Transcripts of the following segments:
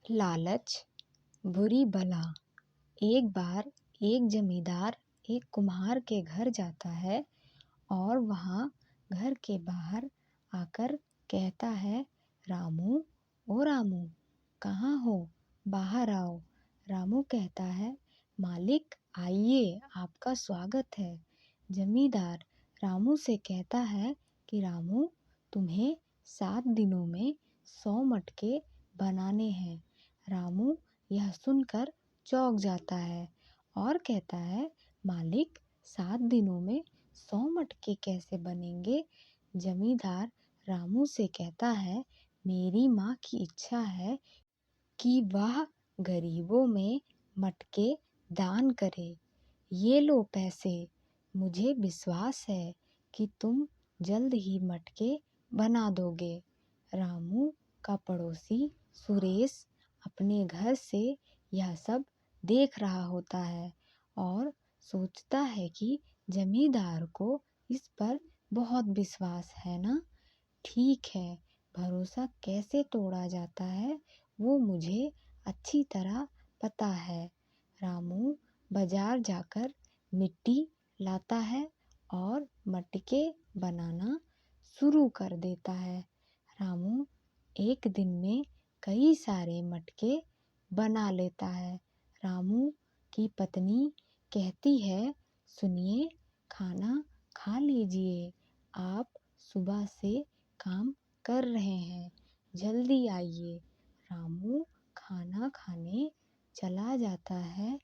लालच बुरी बला। एक बार एक जमींदार एक कुम्हार के घर जाता है और वहाँ घर के बाहर आकर कहता है, रामू, ओ रामू, कहाँ हो, बाहर आओ। रामू कहता है, मालिक आइए, आपका स्वागत है। जमींदार रामू से कहता है कि रामू, तुम्हें 7 दिनों में 100 मटके बनाने हैं। रामू यह सुनकर चौंक जाता है और कहता है, मालिक 7 दिनों में 100 मटके कैसे बनेंगे? जमींदार रामू से कहता है, मेरी माँ की इच्छा है कि वह गरीबों में मटके दान करे। ये लो पैसे, मुझे विश्वास है कि तुम जल्द ही मटके बना दोगे। रामू का पड़ोसी सुरेश अपने घर से यह सब देख रहा होता है और सोचता है कि जमींदार को इस पर बहुत विश्वास है ना। ठीक है, भरोसा कैसे तोड़ा जाता है वो मुझे अच्छी तरह पता है। रामू बाजार जाकर मिट्टी लाता है और मटके बनाना शुरू कर देता है। रामू एक दिन में कई सारे मटके बना लेता है। रामू की पत्नी कहती है, सुनिए, खाना खा लीजिए, आप सुबह से काम कर रहे हैं, जल्दी आइए। रामू खाना खाने चला जाता है।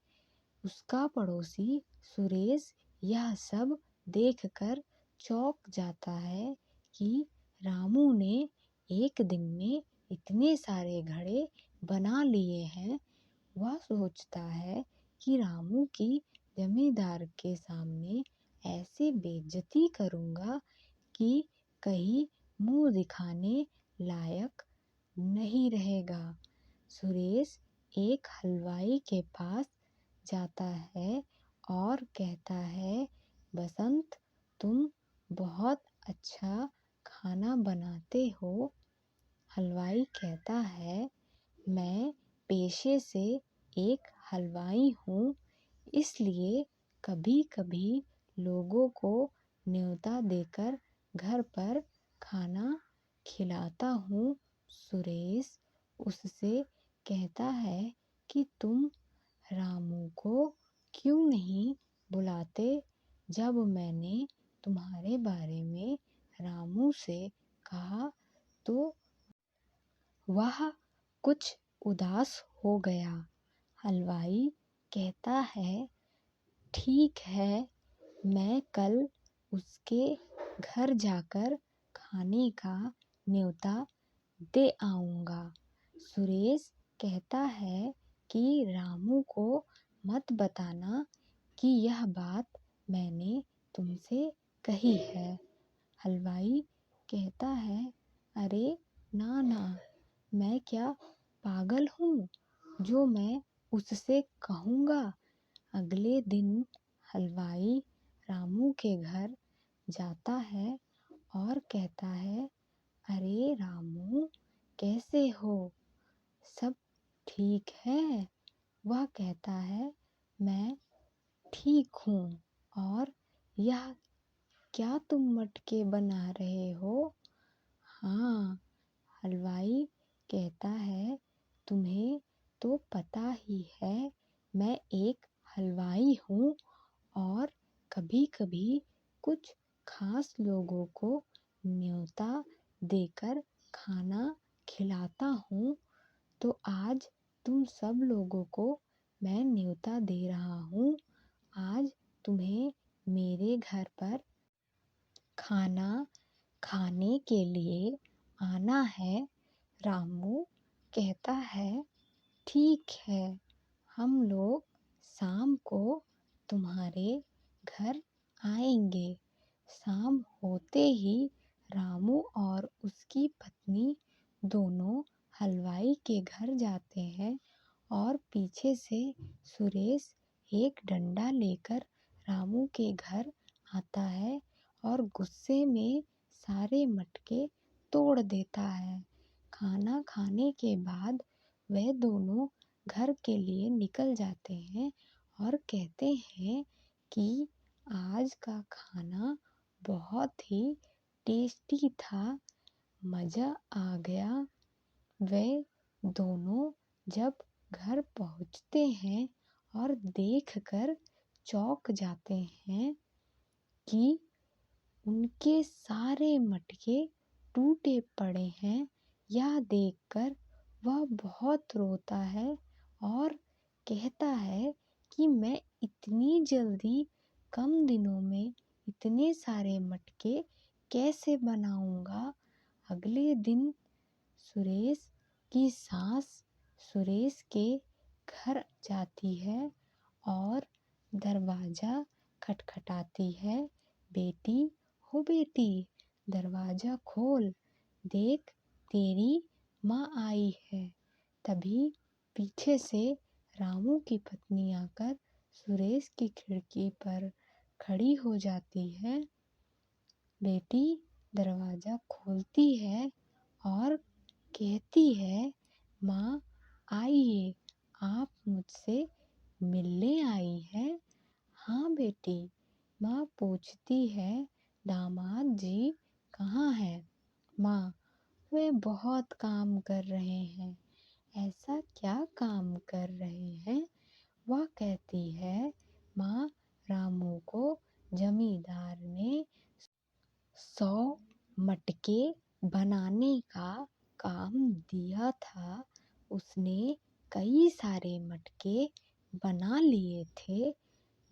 उसका पड़ोसी सुरेश यह सब देखकर चौंक जाता है कि रामू ने एक दिन में इतने सारे घड़े बना लिए हैं। वह सोचता है कि रामू की जमींदार के सामने ऐसे बेइज्जती करूँगा कि कहीं मुंह दिखाने लायक नहीं रहेगा। सुरेश एक हलवाई के पास जाता है और कहता है, बसंत, तुम बहुत अच्छा खाना बनाते हो। हलवाई कहता है, मैं पेशे से एक हलवाई हूँ, इसलिए कभी कभी लोगों को न्योता देकर घर पर खाना खिलाता हूँ। सुरेश उससे कहता है कि तुम रामू को क्यों नहीं बुलाते? जब मैंने तुम्हारे बारे में रामू से कहा तो वह कुछ उदास हो गया। हलवाई कहता है, ठीक है, मैं कल उसके घर जाकर खाने का न्योता दे आऊँगा। सुरेश कहता है कि रामू को मत बताना कि यह बात मैंने तुमसे कही है। हलवाई कहता है, अरे ना ना, मैं क्या पागल हूँ जो मैं उससे कहूँगा। अगले दिन हलवाई रामू के घर जाता है और कहता है, अरे रामू, कैसे हो, सब ठीक है? वह कहता है, मैं ठीक हूँ। और यह क्या तुम मटके बना रहे हो? हाँ, हलवाई कहता है, तुम्हें तो पता ही है, मैं एक हलवाई हूँ और कभी कभी कुछ खास लोगों को न्योता देकर खाना खिलाता हूँ। तो आज तुम सब लोगों को मैं न्योता दे रहा हूँ। आज तुम्हें मेरे घर पर खाना खाने के लिए आना है। रामू कहता है, ठीक है, हम लोग शाम को तुम्हारे घर आएंगे। शाम होते ही रामू और उसकी पत्नी दोनों हलवाई के घर जाते हैं और पीछे से सुरेश एक डंडा लेकर रामू के घर आता है और गुस्से में सारे मटके तोड़ देता है। खाना खाने के बाद वे दोनों घर के लिए निकल जाते हैं और कहते हैं कि आज का खाना बहुत ही टेस्टी था, मज़ा आ गया। वे दोनों जब घर पहुंचते हैं और देखकर चौंक जाते हैं कि उनके सारे मटके टूटे पड़े हैं। यह देखकर वह बहुत रोता है और कहता है कि मैं इतनी जल्दी कम दिनों में इतने सारे मटके कैसे बनाऊंगा। अगले दिन सुरेश की सास सुरेश के घर जाती है और दरवाज़ा खटखटाती है। बेटी हो बेटी, दरवाज़ा खोल, देख तेरी माँ आई है। तभी पीछे से रामू की पत्नी आकर सुरेश की खिड़की पर खड़ी हो जाती है। बेटी दरवाज़ा खोलती है और कहती है, माँ आइए, आप मुझसे मिलने आई हैं। हाँ बेटी, माँ पूछती है, दामाद जी कहाँ हैं? माँ, वे बहुत काम कर रहे हैं। ऐसा क्या काम कर रहे हैं? वह कहती है, माँ रामू को जमींदार ने 100 मटके बनाने का काम दिया था। उसने कई सारे मटके बना लिए थे।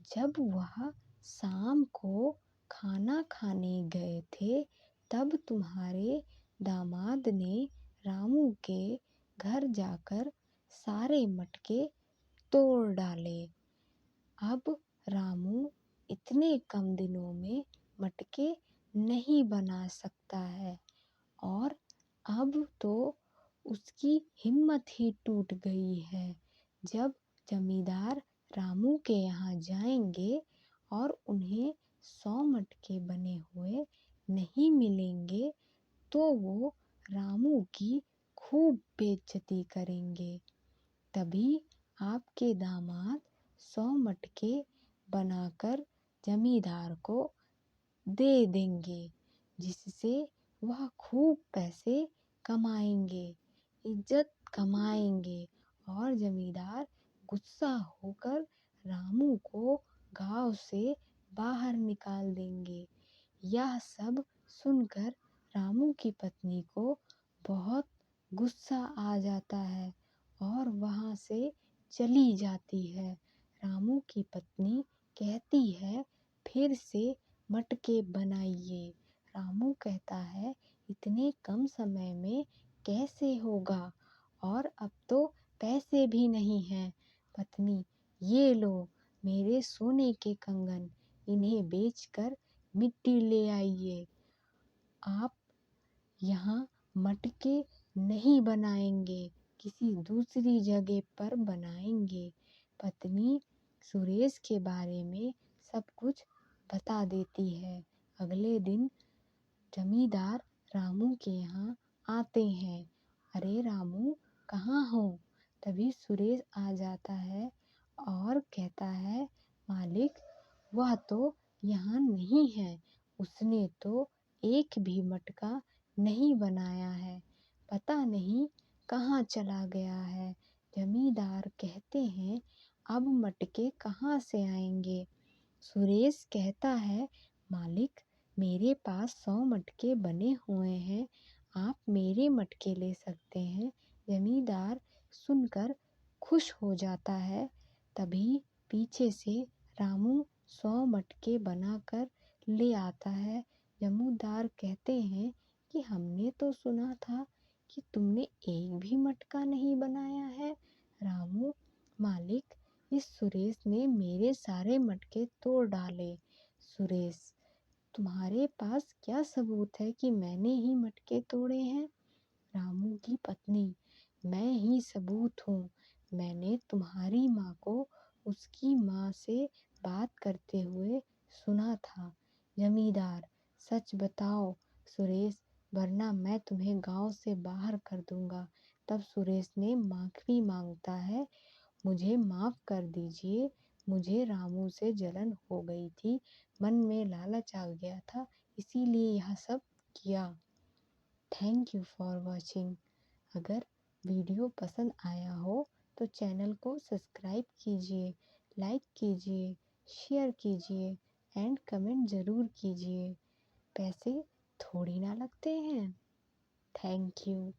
जब वह शाम को खाना खाने गए थे, तब तुम्हारे दामाद ने रामू के घर जाकर सारे मटके तोड़ डाले। अब रामू इतने कम दिनों में मटके नहीं बना सकता है और अब तो उसकी हिम्मत ही टूट गई है। जब जमींदार रामू के यहाँ जाएंगे और उन्हें 100 मटके बने हुए नहीं मिलेंगे तो वो रामू की खूब बेइज्जती करेंगे। तभी आपके दामाद 100 मटके बनाकर जमींदार को दे देंगे, जिससे वह खूब पैसे कमाएंगे, इज्जत कमाएंगे और जमींदार गुस्सा होकर रामू को गांव से बाहर निकाल देंगे। यह सब सुनकर रामू की पत्नी को बहुत गुस्सा आ जाता है और वहाँ से चली जाती है। रामू की पत्नी कहती है, फिर से मटके बनाइए। रामू कहता है, इतने कम समय में कैसे होगा और अब तो पैसे भी नहीं हैं। पत्नी, ये लो मेरे सोने के कंगन, इन्हें बेचकर मिट्टी ले आइए। आप यहाँ मटके नहीं बनाएंगे, किसी दूसरी जगह पर बनाएंगे। पत्नी सुरेश के बारे में सब कुछ बता देती है। अगले दिन जमींदार रामू के यहाँ आते हैं। अरे रामू, कहाँ हो? तभी सुरेश आ जाता है और कहता है, मालिक वह तो यहाँ नहीं है, उसने तो एक भी मटका नहीं बनाया है, पता नहीं कहाँ चला गया है। जमींदार कहते हैं, अब मटके कहाँ से आएंगे? सुरेश कहता है, मालिक मेरे पास 100 मटके बने हुए हैं, आप मेरे मटके ले सकते हैं। जमींदार सुनकर खुश हो जाता है। तभी पीछे से रामू 100 मटके बनाकर ले आता है। जमींदार कहते हैं कि हमने तो सुना था कि तुमने एक भी मटका नहीं बनाया है। रामू, मालिक इस सुरेश ने मेरे सारे मटके तोड़ डाले। सुरेश, तुम्हारे पास क्या सबूत है कि मैंने ही मटके तोड़े हैं? रामू की पत्नी, मैं ही सबूत हूँ। मैंने तुम्हारी माँ को उसकी माँ से बात करते हुए सुना था। जमींदार, सच बताओ सुरेश, वरना मैं तुम्हें गांव से बाहर कर दूंगा। तब सुरेश ने माफ़ी मांगता है, मुझे माफ़ कर दीजिए, मुझे रामू से जलन हो गई थी, मन में लालच आ गया था, इसीलिए यह सब किया। Thank you for watching. अगर वीडियो पसंद आया हो तो चैनल को सब्सक्राइब कीजिए, लाइक कीजिए, शेयर कीजिए एंड कमेंट ज़रूर कीजिए। पैसे थोड़ी ना लगते हैं। Thank you.